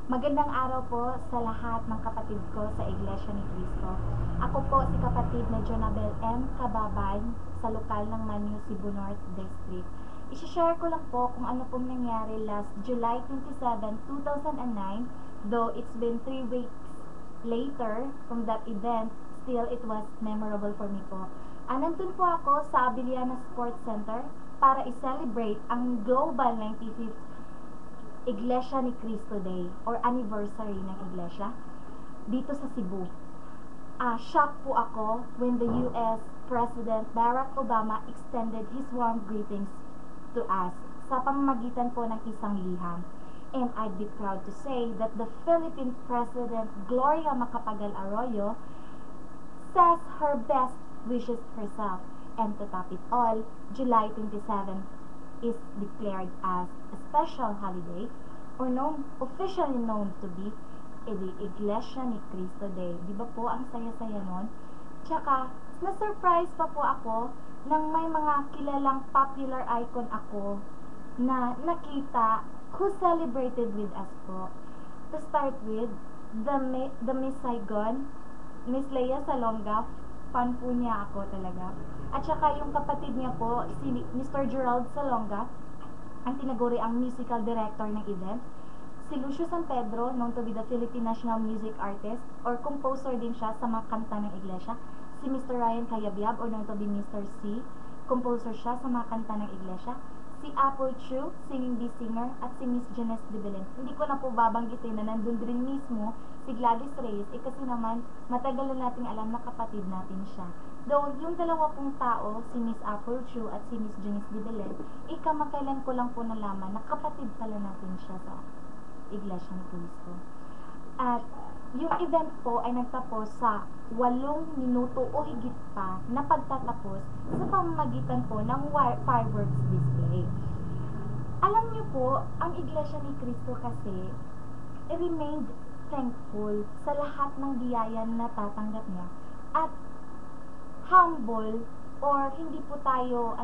Magandang araw po sa lahat ng kapatid ko sa Iglesia ni Cristo. Ako po si kapatid na Jonabel M. Kababay sa lokal ng Manyo, Cebu North District. I-share ko lang po kung ano pong nangyari last July 27, 2009, though it's been 3 weeks later from that event, still it was memorable for me po. Nandun po ako sa Abiliana Sports Center para i-celebrate ang Global 95th Iglesia ni Cristo Day or anniversary ng Iglesia dito sa Cebu. Shock po ako when the US President Barack Obama extended his warm greetings to us sa pamamagitan po ng isang liham. And I'd be proud to say that the Philippine President Gloria Macapagal Arroyo says her best wishes herself. And to top it all, July 27 is declared as a special holiday or officially known to be the Iglesia ni Cristo Day. Di ba po, ang saya-saya nun? Tsaka, na-surprise pa po ako nang may mga kilalang popular icon ako na nakita who celebrated with us po. To start with, the Miss Saigon, Miss Leia Salonga, fan po niya ako talaga. At saka yung kapatid niya po, si Mr. Gerald Salonga, ang tinaguri ang musical director ng event. Si Lucio San Pedro, known to be the Philippine National Music Artist, or composer din siya sa mga kanta ng iglesia. Si Mr. Ryan Cayabyab, or known to be Mr. C, composer siya sa mga kanta ng iglesia. Si Apple Chu, singing bee singer, at si Miss Janice de Belen. Hindi ko na po babanggitin na nandun din mismo si Gladys Reyes, kasi naman matagal na nating alam na kapatid natin siya. Though yung dalawa pong tao, si Miss Apple Chu at si Miss Janice de Belen, kamakailan ko lang po nalaman na kapatid pala natin siya sa Iglesia ni Cristo. At yung event po ay nagtapos sa 8 minuto o higit pa na pagtatapos sa pamamagitan po ng fireworks display. Alam niyo po, ang Iglesia ni Cristo kasi remained thankful sa lahat ng biyaya na natatanggap niya at humble or hindi po tayo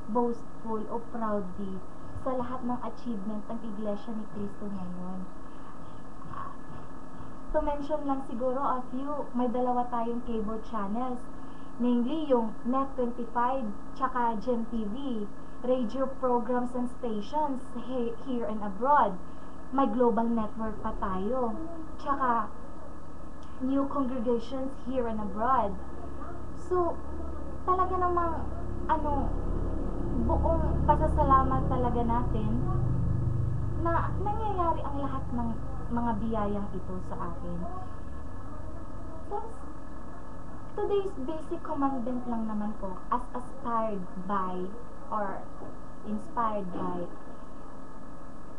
boastful o proudly sa lahat ng achievement ng Iglesia ni Cristo ngayon. To mention lang siguro a few, may dalawa tayong cable channels, namely yung Net25 tsaka GemTV, radio programs and stations here and abroad. May global network pa tayo, tsaka new congregations here and abroad. So, talaga namang buong pasasalamat talaga natin na nangyayari ang lahat ng mga biyayang ito sa akin. Tapos, today's basic commandment lang naman po, as inspired by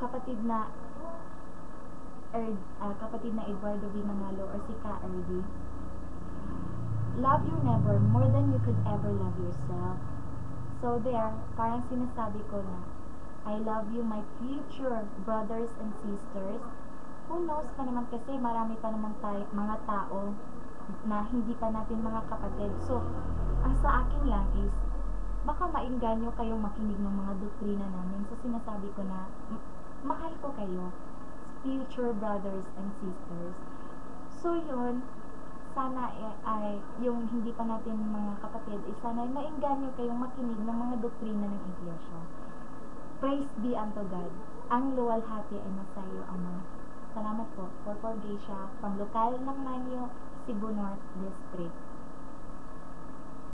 kapatid na Eduardo V. Manalo or si Ka Erdi. Love your neighbor more than you could ever love yourself. So there, parang sinasabi ko na, I love you my future brothers and sisters. Who knows pa naman kasi marami pa naman mga tao na hindi pa natin mga kapatid. So, ang sa akin lang is, baka maingganyo kayong makinig ng mga doktrina namin. So, sinasabi ko na, mahal ko kayo, future brothers and sisters. So, yun, sana ay yung hindi pa natin mga kapatid, sana ay maingganyo kayong makinig ng mga doktrina ng Iglesia. Praise be unto God. Ang luwalhati ay nasa iyo, Ama. Salamat po. For Geisha, from lokal ng Manyo, Cebu North District.